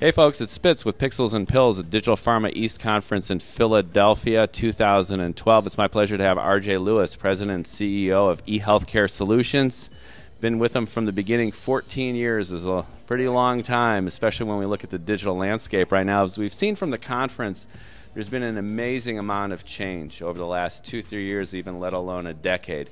Hey folks, it's Spitz with Pixels and Pills at Digital Pharma East Conference in Philadelphia 2012. It's my pleasure to have RJ Lewis, President and CEO of eHealthcare Solutions. Been with them from the beginning. 14 years is a pretty long time, especially when we look at the digital landscape right now. As we've seen from the conference, there's been an amazing amount of change over the last 2-3 years, even let alone a decade.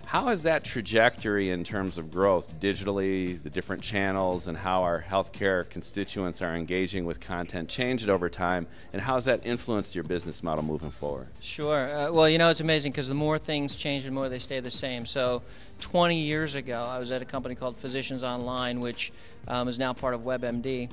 How has that trajectory in terms of growth digitally, the different channels, and how our healthcare constituents are engaging with content changed over time, and how has that influenced your business model moving forward? Sure. Well, you know, it's amazing because the more things change, the more they stay the same. So 20 years ago, I was at a company called Physicians Online, which is now part of WebMD.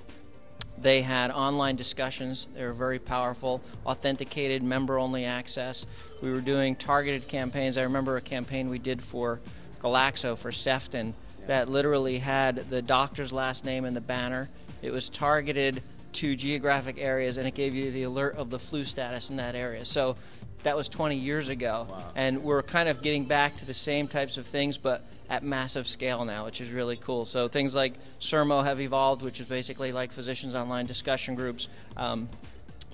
They had online discussions. They were very powerful, authenticated, member-only access. We were doing targeted campaigns. I remember a campaign we did for Glaxo, for Sefton, that literally had the doctor's last name in the banner. It was targeted to geographic areas, and it gave you the alert of the flu status in that area. So that was 20 years ago. Wow. And we're kind of getting back to the same types of things, but at massive scale now, which is really cool. So things like Sermo have evolved, which is basically like Physicians Online discussion groups,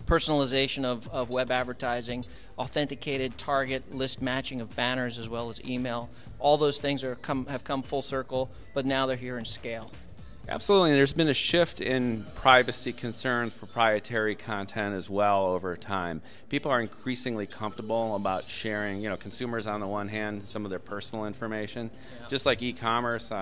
personalization of web advertising, authenticated target list matching of banners as well as email. All those things have come full circle, but now they're here in scale. Absolutely, and there's been a shift in privacy concerns, proprietary content as well over time. People are increasingly comfortable about sharing, consumers on the one hand, some of their personal information. Yeah. Just like e-commerce,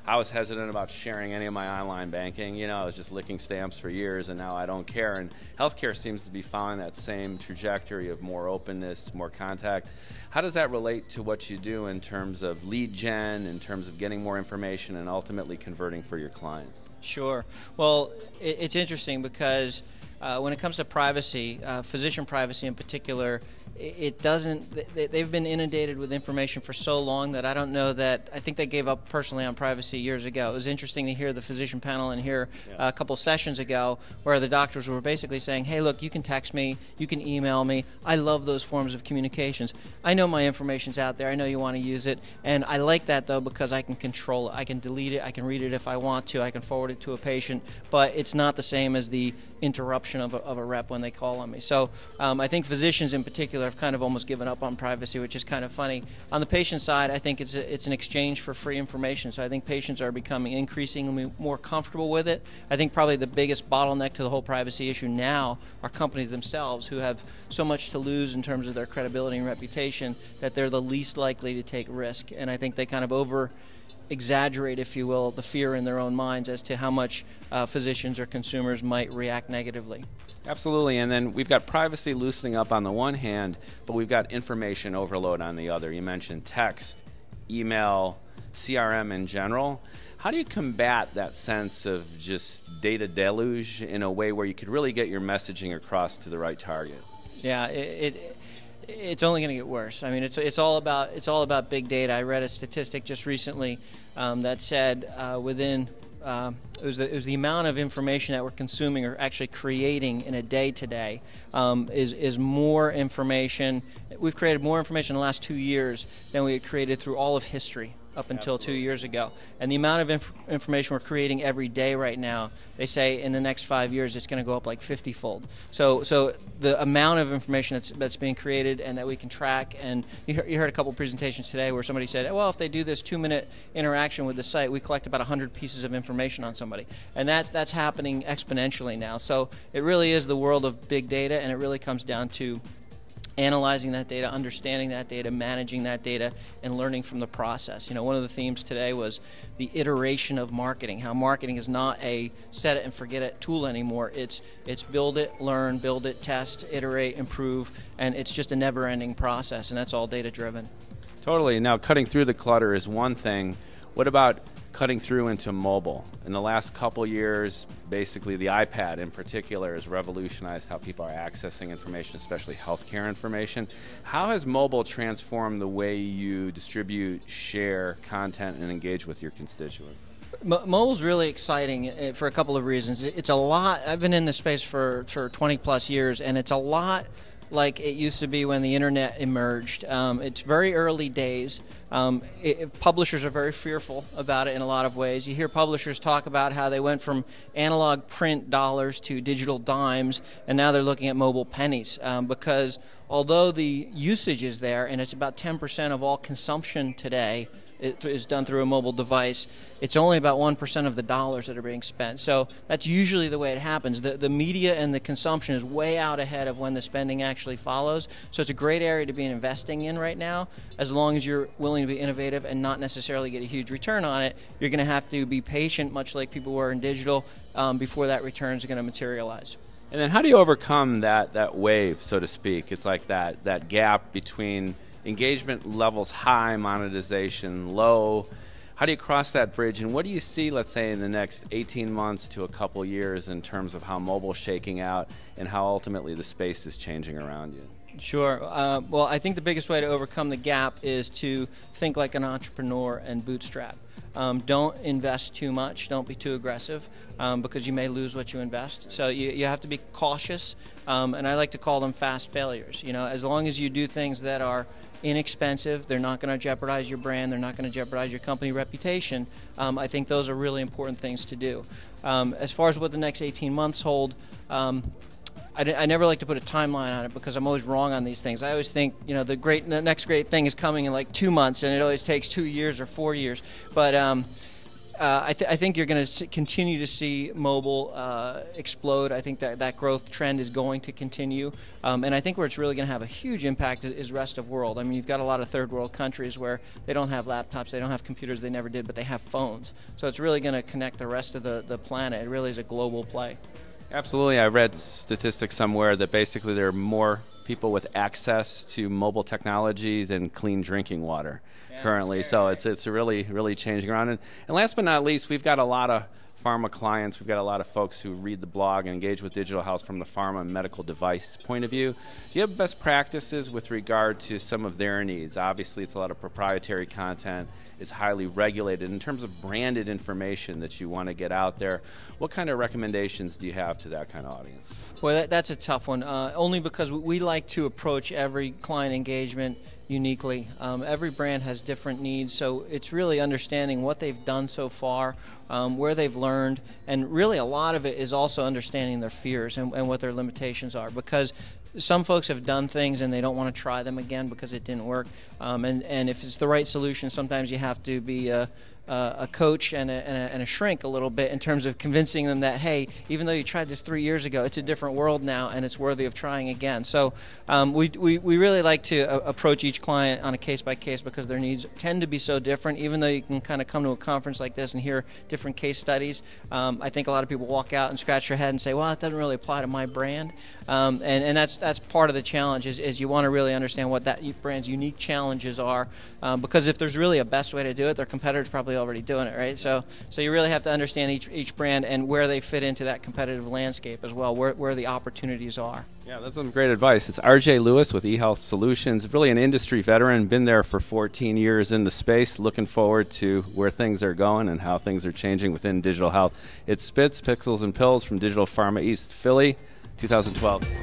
I was hesitant about sharing any of my online banking. I was just licking stamps for years, and now I don't care. And healthcare seems to be following that same trajectory of more openness, more contact. How does that relate to what you do in terms of lead gen, in terms of getting more information, and ultimately converting for your clients? Sure. Well, it's interesting because when it comes to privacy, physician privacy in particular, it doesn't. They've been inundated with information for so long that I don't know that. I think they gave up personally on privacy years ago. It was interesting to hear the physician panel and hear a couple sessions ago where the doctors were basically saying, "Hey, look, you can text me, you can email me. I love those forms of communications. I know my information's out there. I know you want to use it, and I like that though because I can control it. I can delete it. I can read it if I want to. I can forward it to a patient. But it's not the same as the interruption of a rep when they call on me." So I think physicians in particular have kind of almost given up on privacy, which is kind of funny. On the patient side, I think it's an exchange for free information. So I think patients are becoming increasingly more comfortable with it. I think probably the biggest bottleneck to the whole privacy issue now are companies themselves who have so much to lose in terms of their credibility and reputation that they're the least likely to take risk. And I think they kind of exaggerate, if you will, the fear in their own minds as to how much physicians or consumers might react negatively. Absolutely, and then we've got privacy loosening up on the one hand, but we've got information overload on the other. You mentioned text, email, CRM in general. How do you combat that sense of just data deluge in a way where you could really get your messaging across to the right target? Yeah, it's only going to get worse. I mean, it's all about big data. I read a statistic just recently that said within it was the amount of information that we're consuming or actually creating in a day today is more information. We've created more information in the last 2 years than we had created through all of history up until 2 years ago. And the amount of information we're creating every day right now, they say in the next 5 years it's going to go up like 50-fold. So the amount of information that's being created and that we can track, and you heard a couple presentations today where somebody said, well, if they do this 2-minute interaction with the site, we collect about 100 pieces of information on somebody. And that's happening exponentially now. So it really is the world of big data, and it really comes down to analyzing that data, understanding that data, managing that data, and learning from the process. One of the themes today was the iteration of marketing, how marketing is not a set it and forget it tool anymore. It's build it, learn, build it, test, iterate, improve, and it's just a never-ending process, and that's all data-driven. Totally. Now, cutting through the clutter is one thing. What about cutting through into mobile? In the last couple years, basically the iPad in particular has revolutionized how people are accessing information, especially healthcare information. How has mobile transformed the way you distribute, share content, and engage with your constituents? Mobile's really exciting for a couple of reasons. It's a lot. I've been in this space for 20 plus years, and it's a lot like it used to be when the internet emerged. It's very early days. Publishers are very fearful about it in a lot of ways. You hear publishers talk about how they went from analog print dollars to digital dimes, and now they're looking at mobile pennies, because although the usage is there, and it's about 10% of all consumption today is done through a mobile device, it's only about 1% of the dollars that are being spent. So that's usually the way it happens. The media and the consumption is way out ahead of when the spending actually follows. So it's a great area to be investing in right now. As long as you're willing to be innovative and not necessarily get a huge return on it, you're going to have to be patient, much like people were in digital, before that return is going to materialize. And then how do you overcome that wave, so to speak? It's like that gap between engagement levels high, monetization low. How do you cross that bridge, and what do you see, let's say, in the next 18 months to a couple years in terms of how mobile's shaking out and how ultimately the space is changing around you? Sure. Well, I think the biggest way to overcome the gap is to think like an entrepreneur and bootstrap. Don't invest too much. Don't be too aggressive, because you may lose what you invest. So you have to be cautious, and I like to call them fast failures. You know, as long as you do things that are inexpensive, they're not going to jeopardize your brand, they're not going to jeopardize your company reputation, I think those are really important things to do. As far as what the next 18 months hold, I never like to put a timeline on it because I'm always wrong on these things. I always think, you know, the next great thing is coming in like 2 months, and it always takes 2 years or 4 years. But I think you're going to continue to see mobile explode. I think that growth trend is going to continue. And I think where it's really going to have a huge impact is rest of world. I mean, you've got a lot of third world countries where they don't have laptops, they don't have computers, they never did, but they have phones. So it's really going to connect the rest of the planet. It really is a global play. Absolutely. I read statistics somewhere that basically there are more people with access to mobile technology than clean drinking water currently. So it's really changing around. And last but not least, we've got a lot of pharma clients. We've got a lot of folks who read the blog and engage with digital health from the pharma and medical device point of view. Do you have best practices with regard to some of their needs? Obviously, it's a lot of proprietary content. It's highly regulated. In terms of branded information that you want to get out there, what kind of recommendations do you have to that kind of audience? Well, that's a tough one, only because we like to approach every client engagement uniquely. Every brand has different needs, so it's really understanding what they've done so far, where they've learned, and really a lot of it is also understanding their fears and what their limitations are, because some folks have done things and they don't want to try them again because it didn't work, and if it's the right solution, sometimes you have to be a coach and a shrink a little bit in terms of convincing them that, hey, even though you tried this 3 years ago, it's a different world now and it's worthy of trying again. So we really like to approach each client on a case-by-case because their needs tend to be so different. Even though you can kind of come to a conference like this and hear different case studies, I think a lot of people walk out and scratch their head and say, well, that doesn't really apply to my brand. And that's part of the challenge is you want to really understand what that brand's unique challenges are, because if there's really a best way to do it, their competitors probably already doing it, right? So you really have to understand each brand and where they fit into that competitive landscape as well, where the opportunities are. Yeah, that's some great advice. It's RJ Lewis with eHealth Solutions, really an industry veteran, been there for 14 years in the space, looking forward to where things are going and how things are changing within digital health. It's Spits, Pixels, and Pills from Digital Pharma East Philly, 2012.